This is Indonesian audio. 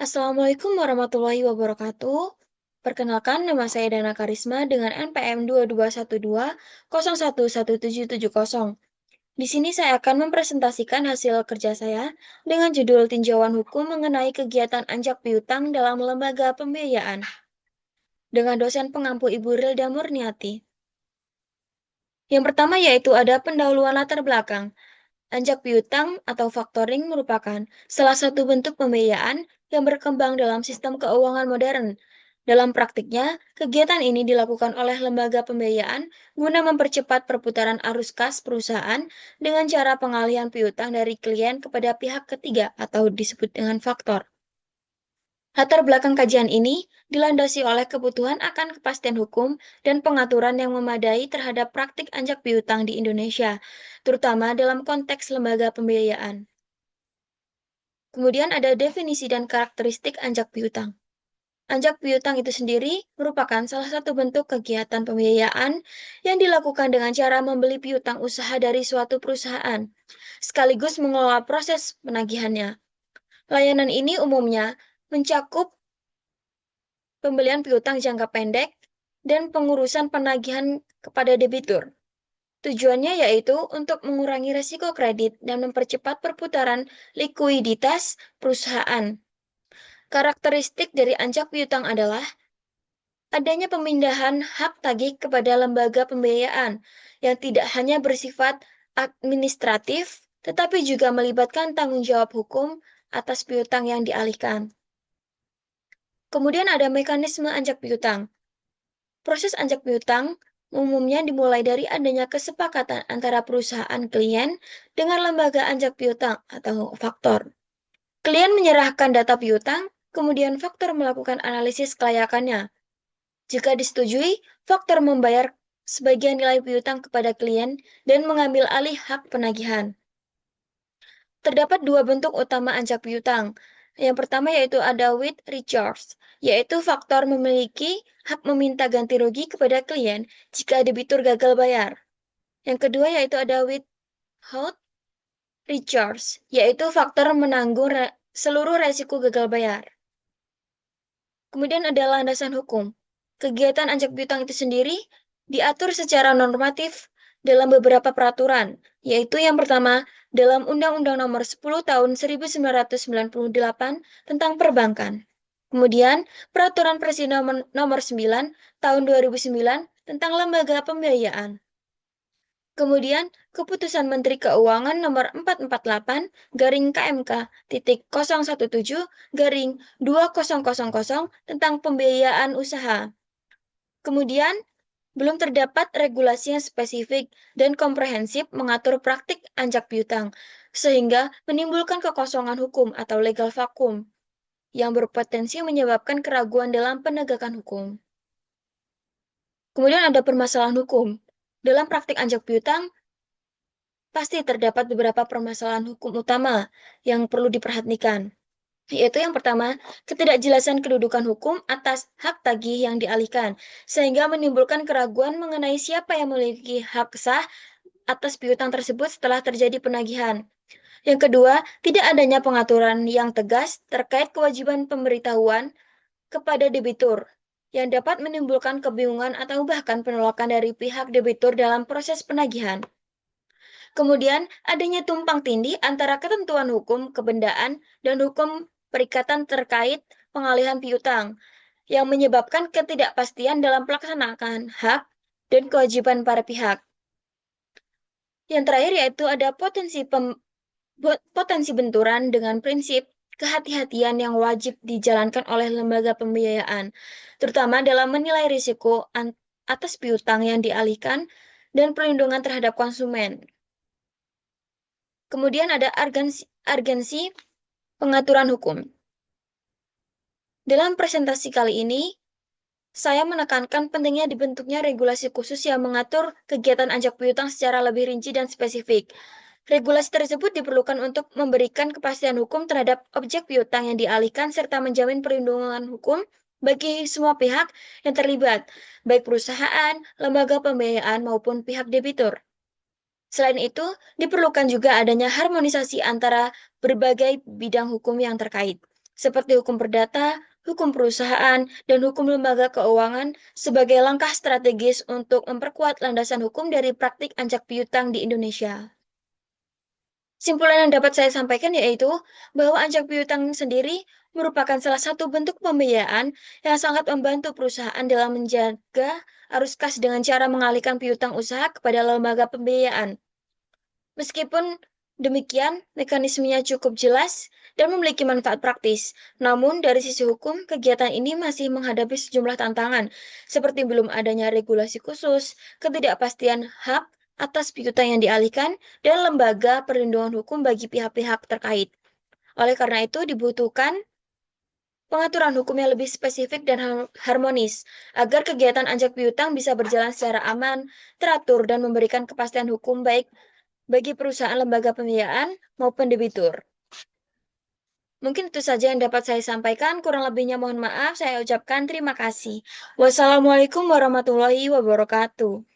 Assalamualaikum warahmatullahi wabarakatuh. Perkenalkan, nama saya Dana Karisma dengan NPM 2212011770. Di sini saya akan mempresentasikan hasil kerja saya dengan judul Tinjauan Hukum mengenai kegiatan anjak piutang dalam lembaga pembiayaan dengan dosen pengampu Ibu Rilda Murniati. Yang pertama yaitu ada pendahuluan latar belakang. Anjak piutang atau factoring merupakan salah satu bentuk pembiayaan yang berkembang dalam sistem keuangan modern. Dalam praktiknya, kegiatan ini dilakukan oleh lembaga pembiayaan guna mempercepat perputaran arus kas perusahaan dengan cara pengalihan piutang dari klien kepada pihak ketiga atau disebut dengan faktor. Latar belakang kajian ini dilandasi oleh kebutuhan akan kepastian hukum dan pengaturan yang memadai terhadap praktik anjak piutang di Indonesia, terutama dalam konteks lembaga pembiayaan. Kemudian ada definisi dan karakteristik anjak piutang. Anjak piutang itu sendiri merupakan salah satu bentuk kegiatan pembiayaan yang dilakukan dengan cara membeli piutang usaha dari suatu perusahaan, sekaligus mengelola proses penagihannya. Layanan ini umumnya mencakup pembelian piutang jangka pendek, dan pengurusan penagihan kepada debitur. Tujuannya yaitu untuk mengurangi risiko kredit dan mempercepat perputaran likuiditas perusahaan. Karakteristik dari anjak piutang adalah adanya pemindahan hak tagih kepada lembaga pembiayaan yang tidak hanya bersifat administratif, tetapi juga melibatkan tanggung jawab hukum atas piutang yang dialihkan. Kemudian ada mekanisme anjak piutang. Proses anjak piutang umumnya dimulai dari adanya kesepakatan antara perusahaan klien dengan lembaga anjak piutang atau faktor. Klien menyerahkan data piutang, kemudian faktor melakukan analisis kelayakannya. Jika disetujui, faktor membayar sebagian nilai piutang kepada klien dan mengambil alih hak penagihan. Terdapat dua bentuk utama anjak piutang. Yang pertama yaitu ada with recharge, yaitu faktor memiliki hak meminta ganti rugi kepada klien jika debitur gagal bayar. Yang kedua yaitu ada without recharge, yaitu faktor menanggung seluruh resiko gagal bayar. Kemudian ada landasan hukum. Kegiatan anjak piutang itu sendiri diatur secara normatif dalam beberapa peraturan, yaitu yang pertama dalam Undang-Undang Nomor 10 Tahun 1998 tentang Perbankan. Kemudian Peraturan Presiden Nomor 9 Tahun 2009 tentang Lembaga Pembiayaan. Kemudian Keputusan Menteri Keuangan Nomor 448 garing KMK titik 017 garing 2000 tentang pembiayaan usaha. Kemudian belum terdapat regulasi yang spesifik dan komprehensif mengatur praktik anjak piutang, sehingga menimbulkan kekosongan hukum atau legal vacuum yang berpotensi menyebabkan keraguan dalam penegakan hukum. Kemudian ada permasalahan hukum. Dalam praktik anjak piutang, pasti terdapat beberapa permasalahan hukum utama yang perlu diperhatikan. Yaitu yang pertama, ketidakjelasan kedudukan hukum atas hak tagih yang dialihkan, sehingga menimbulkan keraguan mengenai siapa yang memiliki hak sah atas piutang tersebut setelah terjadi penagihan. Yang kedua, tidak adanya pengaturan yang tegas terkait kewajiban pemberitahuan kepada debitur, yang dapat menimbulkan kebingungan atau bahkan penolakan dari pihak debitur dalam proses penagihan. Kemudian, adanya tumpang tindih antara ketentuan hukum kebendaan dan hukum perikatan terkait pengalihan piutang, yang menyebabkan ketidakpastian dalam pelaksanaan hak dan kewajiban para pihak. Yang terakhir yaitu ada potensi benturan dengan prinsip kehati-hatian yang wajib dijalankan oleh lembaga pembiayaan, terutama dalam menilai risiko atas piutang yang dialihkan dan perlindungan terhadap konsumen. Kemudian ada urgensi pengaturan hukum. Dalam presentasi kali ini, saya menekankan pentingnya dibentuknya regulasi khusus yang mengatur kegiatan anjak piutang secara lebih rinci dan spesifik. Regulasi tersebut diperlukan untuk memberikan kepastian hukum terhadap objek piutang yang dialihkan serta menjamin perlindungan hukum bagi semua pihak yang terlibat, baik perusahaan, lembaga pembiayaan maupun pihak debitur. Selain itu, diperlukan juga adanya harmonisasi antara berbagai bidang hukum yang terkait. seperti hukum perdata, hukum perusahaan, dan hukum lembaga keuangan sebagai langkah strategis untuk memperkuat landasan hukum dari praktik anjak piutang di Indonesia. Kesimpulan yang dapat saya sampaikan yaitu bahwa anjak piutang sendiri merupakan salah satu bentuk pembiayaan yang sangat membantu perusahaan dalam menjaga arus kas dengan cara mengalihkan piutang usaha kepada lembaga pembiayaan. Meskipun demikian, mekanismenya cukup jelas dan memiliki manfaat praktis. Namun, dari sisi hukum, kegiatan ini masih menghadapi sejumlah tantangan, seperti belum adanya regulasi khusus, ketidakpastian hak atas piutang yang dialihkan, dan lembaga perlindungan hukum bagi pihak-pihak terkait. Oleh karena itu, dibutuhkan pengaturan hukum yang lebih spesifik dan harmonis, agar kegiatan anjak piutang bisa berjalan secara aman, teratur, dan memberikan kepastian hukum baik bagi perusahaan lembaga pembiayaan maupun debitur. Mungkin itu saja yang dapat saya sampaikan. Kurang lebihnya mohon maaf. Saya ucapkan terima kasih. Wassalamualaikum warahmatullahi wabarakatuh.